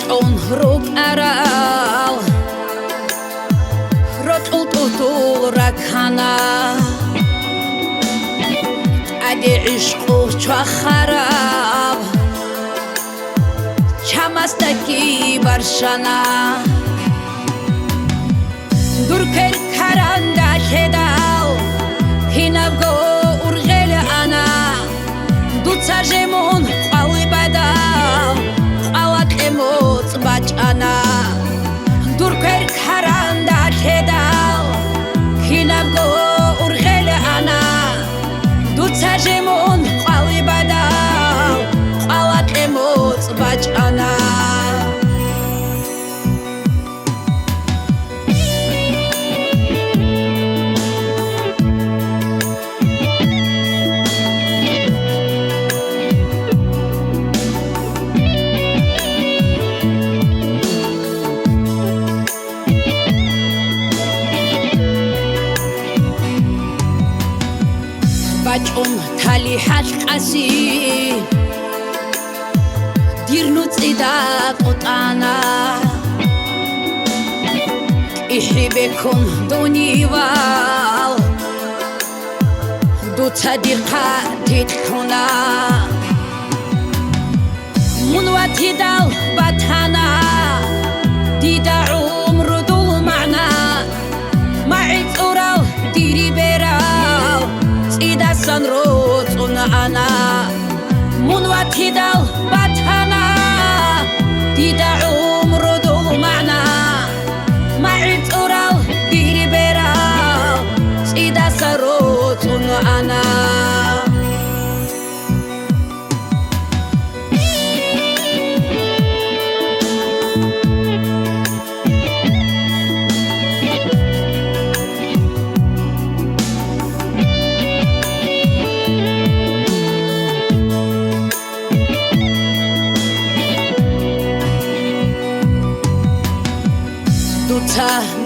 بچون روک ارال روتول توتول رکانا ادی عشقو چوا خراب چمستکی برشانا دور کر کرنده شدال هینگو ارغل انا دو تجمون قوی بدال قوات اموت بچانا دور کر کرنده شدال هینگو ارغل انا دو تجمون قوی بدال قوات اموت بچانا بچون تالی حشقسی دیرنو تیدا قطعنا ایحی بکن دونیوال دو تدیقا تیتکونا منواتی دال بطانا دیدا عمر دول معنا معی تورال دیری بیرال إذا سنروت أنا منواتي دال باتانا ديدا عمر دول معنا معي تورال ديري بيرال إذا سنروت أنا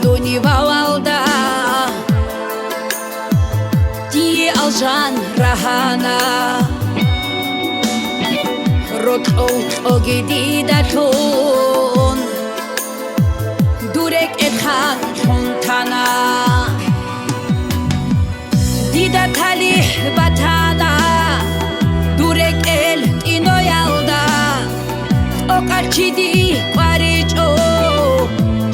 دوني باوالدا دي الجان رهانا روتو جديدة تون دورك اتخان تونتانا ديدا تالي باتانا دورك إنو يالدا اوكارشي دي قاريجو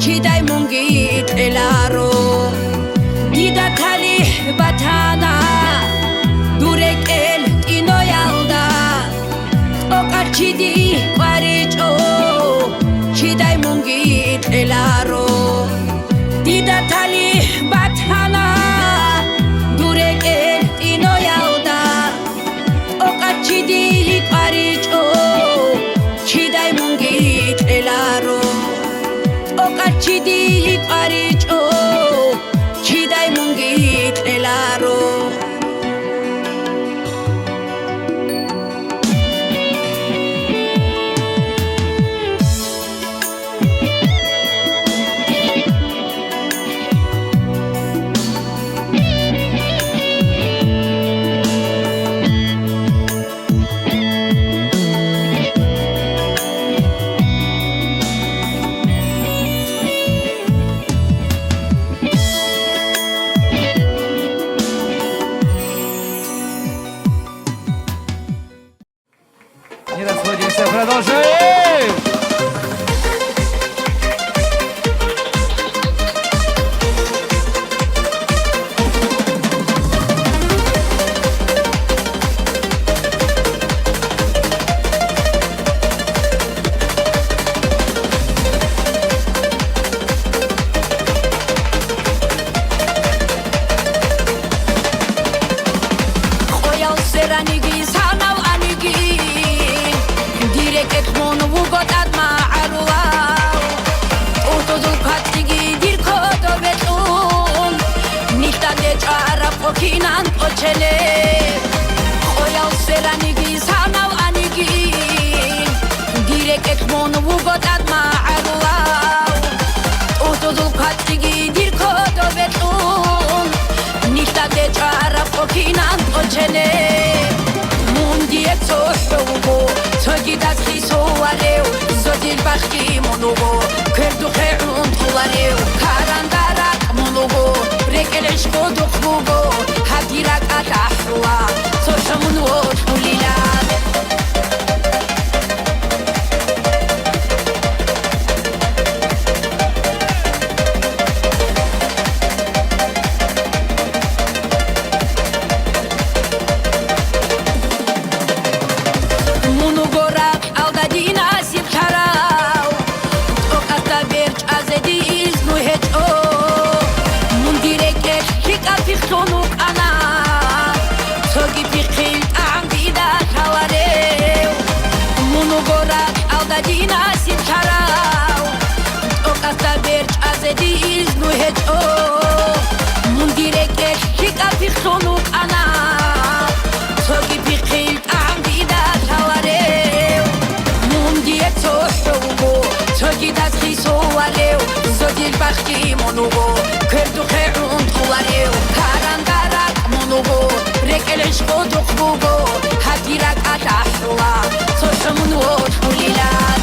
چیدای مونگیت الارو دیدا تالی باتانا دورک اینو یالدا اوکار چیدی قاریجو چیدای مونگیت الارو دیدا تالی باتانا دورک اینو یالدا اوکار چیدی قاریجو چیدای مونگیت الارو چیدی قاریجو چیدای مونگیت الارو Не расходимся, продолжаем! Khoyal seranigi sanal anigi direk ekmon vugotat ma arwa otodul katigi dir kodo betun nitade chara pokinan ochele khoyal seranigi sanal anigi direk ekmon vugotat ma arwa otodul katigi dir kodo betun nitade chara pokinan ochele mundi etso shogo togi das khiso areu ზოჯილ ბახტი მონუღო ქერდუ ხეუნ თულარეო ქარანდარაკ მონუღო ბრეკელეშ ხოდუ ხმუგო ჰაგირა კატაჰრუა სოშამუნუო თულილად ზოჯილ ბახტი მონუღო ქერდუ ხეუნ თულარეო ქარანდარაკ მონუღო ბრეკელეშ ხოდუ ხმუგო ჰაგირა კატაჰრუა სოშამუნუო თულილად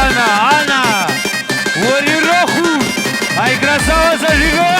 Ana, Ori Rohu, ai красава зажига!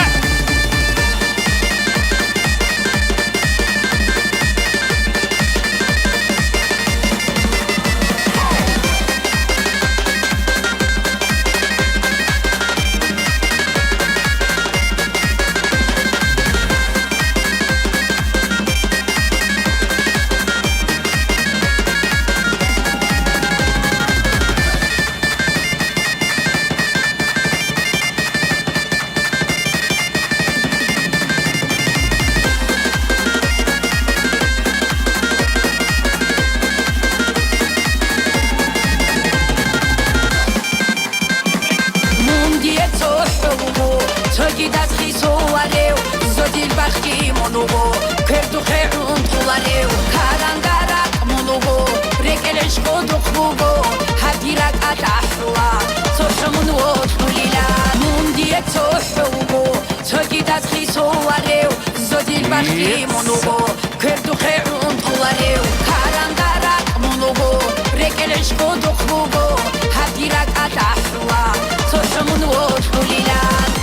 ზოჯილ ბახტი მონუღო ქერდუ ხეუნ თულარეო ქარანდარაკ მონუღო ბრეკელეშ ხოდუ ხმუგო ჰაგირა კატაჰრუა სოშამუნუო თულილად მუნდიე ცოჰუგო ცოგიდას ხისოარეო ზოჯილ ბახტი მონუღო ქერდუ ხეუნ თულარეო ქარანდარაკ მონუღო ბრეკელეშ ხოდუ ხმუგო ჰაგირა კატაჰრუა სოშამუნუო თულილად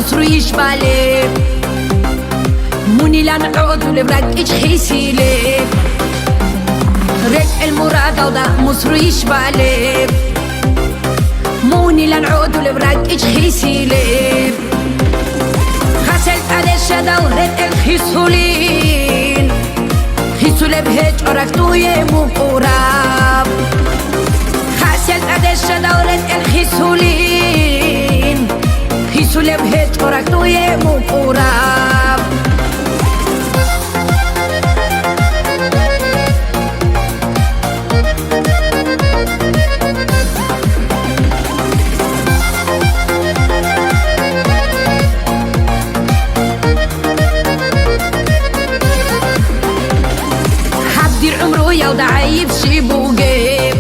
مصريش بالي موني لنعود ولبرك إيش خيسيلي رك المراد ودا مصريش بالي موني لنعود ولبرك إيش خيسيلي خسل قدش دورت الخيسولين خيسولي بهج أركتوي مقرب خسل قدش دورت الخيسولين خيسولي بهج أركتوي مقرب يود عيب شيبوجيب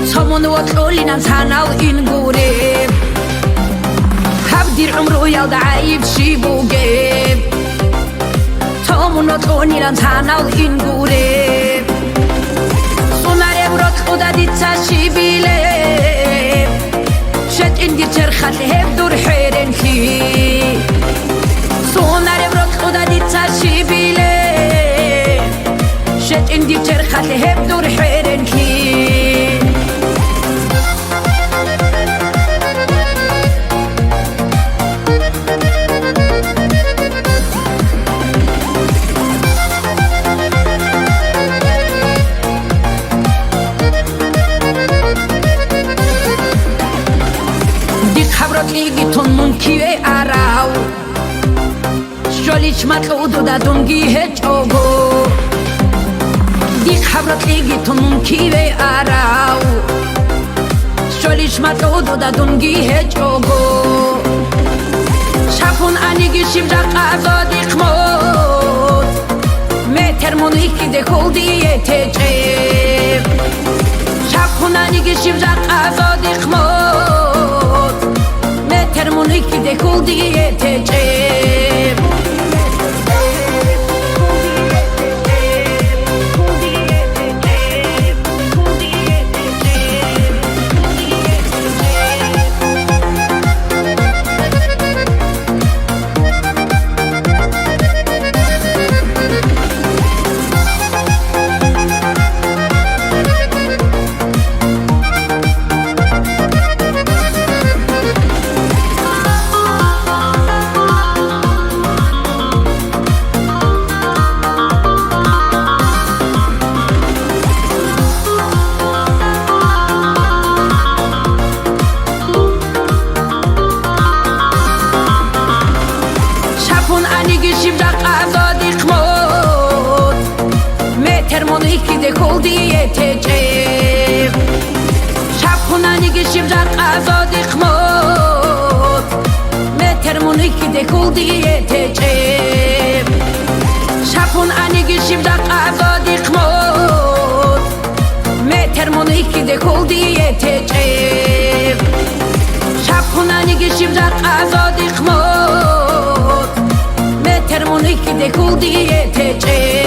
صمون وطلولي نانسانا وإنجوريب هبدير عمرو يود عيب شيبوجيب صمون وطلولي نانسانا وإنجوريب صناري برات خدا ديتسا شيبيليب شد اندي ترخات لهب دور حيرن خي صناري برات خدا ديتسا شيبيليب شد اندي ترخات لهب دور حيرن خي ديك خبرات ليجي تون منكي اراو شوليش مطلودو دا دونجي هج اوغو ديك خبرات ليجي تون منكي اراو شوليش مطلودو دا دونجي هج اوغو شافون انيجي شبجا قازا ديك موت متر مونيكي ديكول ديته جيب شافون انيجي شبجا قازا ديك موت متر مونيكي ديكول ديته جيب ديكول ديته جيب شابخوناني جيب جاق ازادي خموت متر مونيكي ديكول ديته جيب شابخوناني جيب جاق ازادي خموت متر مونيكي ديكول ديته جيب شابخوناني جيب جاق ازادي خموت متر مونيكي ديكول ديته جيب